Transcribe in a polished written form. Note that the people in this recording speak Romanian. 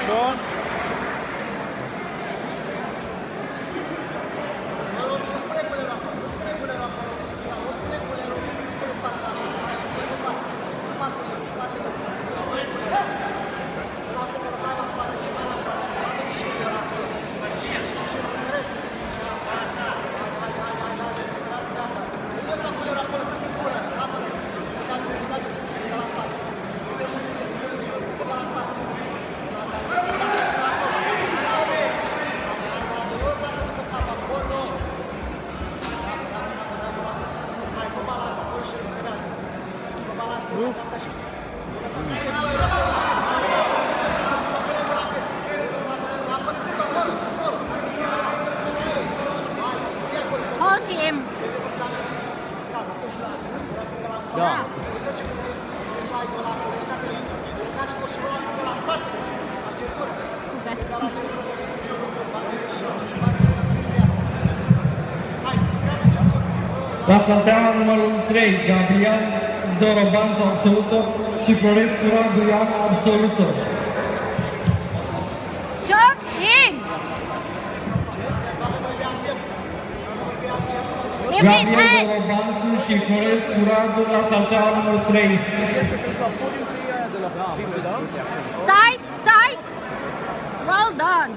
Sean. Hold him. Da. Scuze. La salteaua numărul 3, Gabriel Dorobanț Absoluto și Florescu Radu Ioan Absoluto. Choke him. If his Gabriel head. Dorobanțu și Florescu Radu la salteaua numărul 3. Tight, tight. Well done.